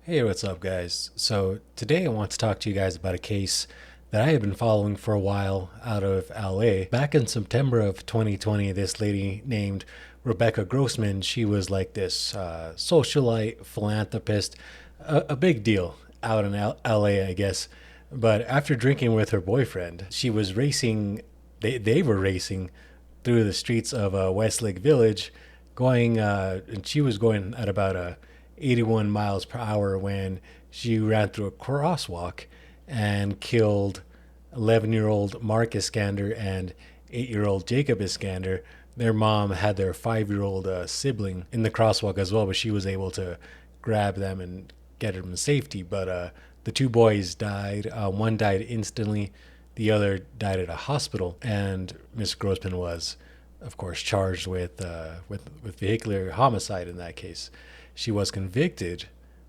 Hey, what's up, guys? So, today I want to talk to you guys about a case that I have been following for a while out of LA. Back in September of 2020, this lady named Rebecca Grossman, she was like this socialite, philanthropist, a big deal out in LA, I guess. But after drinking with her boyfriend, she was racing, they were racing through the streets of Westlake Village, and she was going at about 81 miles per hour when she ran through a crosswalk and killed 11-year-old Mark Iskander and 8-year-old Jacob Iskander. Their mom had their 5-year-old sibling in the crosswalk as well, but she was able to grab them and get them in safety. But the two boys died. One died instantly, the other died at a hospital, and Miss Grossman was, of course, charged with vehicular homicide in that case. She was convicted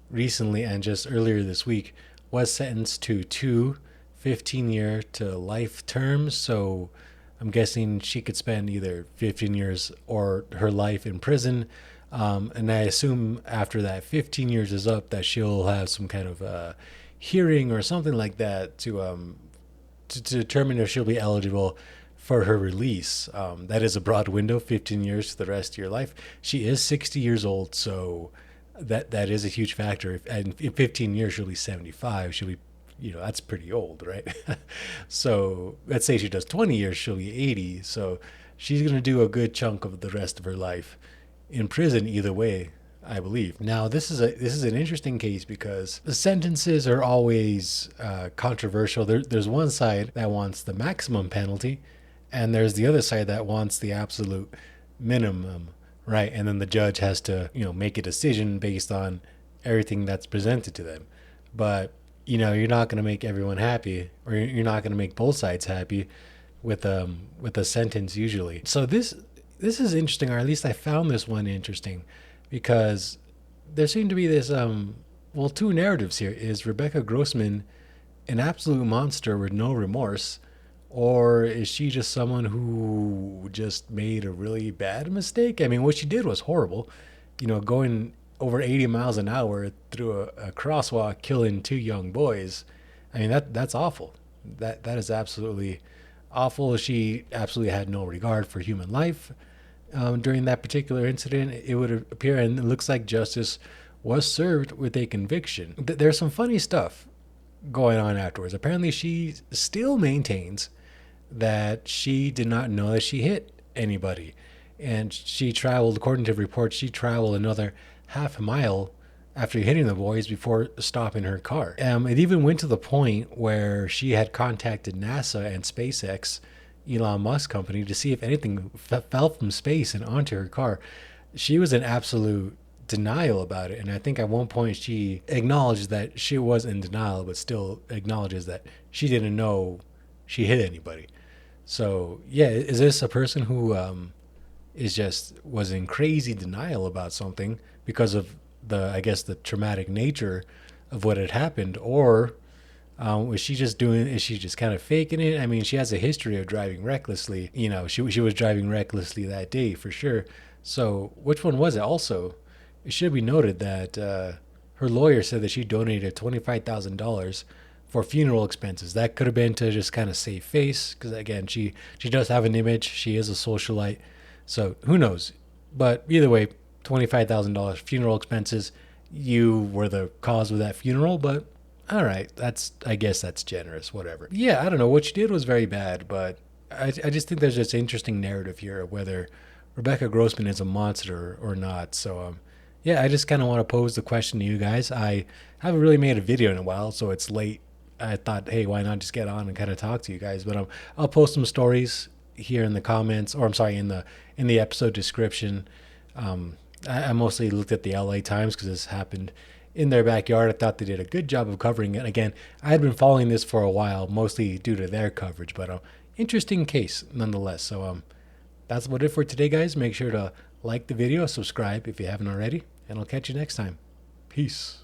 recently, and just earlier this week was sentenced to two 15-year to life terms. So I'm guessing she could spend either 15 years or her life in prison. And I assume after that 15 years is up that she'll have some kind of hearing or something like that to determine if she'll be eligible for her release. That is a broad window, 15 years to the rest of your life. She is 60 years old, so that is a huge factor. And in 15 years, she'll be 75. She'll be, that's pretty old, right? So let's say she does 20 years, she'll be 80. So she's going to do a good chunk of the rest of her life in prison either way, I believe. Now, this is an interesting case because the sentences are always controversial. There's one side that wants the maximum penalty, and there's the other side that wants the absolute minimum, right? And then the judge has to, make a decision based on everything that's presented to them. But you're not going to make everyone happy, or you're not going to make both sides happy with a sentence usually. So this is interesting, or at least I found this one interesting, because there seemed to be this two narratives here. Is Rebecca Grossman an absolute monster with no remorse, or is she just someone who just made a really bad mistake? I mean, what she did was horrible, going over 80 miles an hour through a crosswalk, killing two young boys. I mean, that's awful. That is absolutely awful. She absolutely had no regard for human life. During that particular incident, it would appear, and it looks like justice was served with a conviction. There's some funny stuff going on afterwards. Apparently, she still maintains that she did not know that she hit anybody. And she traveled, according to reports, she traveled another half a mile after hitting the boys before stopping her car. It even went to the point where she had contacted NASA and SpaceX, Elon Musk company, to see if anything fell from space and onto her car. She was in absolute denial about it. And I think at one point she acknowledged that she was in denial, but still acknowledges that she didn't know she hit anybody. So yeah, is this a person who was in crazy denial about something because of the traumatic nature of what had happened, or is she just kind of faking it? I mean, she has a history of driving recklessly. She was driving recklessly that day for sure. So which one was it? Also, it should be noted that her lawyer said that she donated $25,000 for funeral expenses. That could have been to just kind of save face, because again, she does have an image. She is a socialite, so who knows? But either way, $25,000 funeral expenses. You were the cause of that funeral, but all right, I guess that's generous. Whatever. Yeah, I don't know. What she did was very bad, but I just think there's this interesting narrative here of whether Rebecca Grossman is a monster or not. So yeah, I just kind of want to pose the question to you guys. I haven't really made a video in a while, so it's late. I thought, hey, why not just get on and kind of talk to you guys? But I'll post some stories here in the comments, or I'm sorry, in the episode description. I mostly looked at the LA Times because this happened in their backyard. I thought they did a good job of covering it. Again, I had been following this for a while, mostly due to their coverage, but interesting case nonetheless. So that's about it for today, guys. Make sure to like the video, subscribe if you haven't already, and I'll catch you next time. Peace.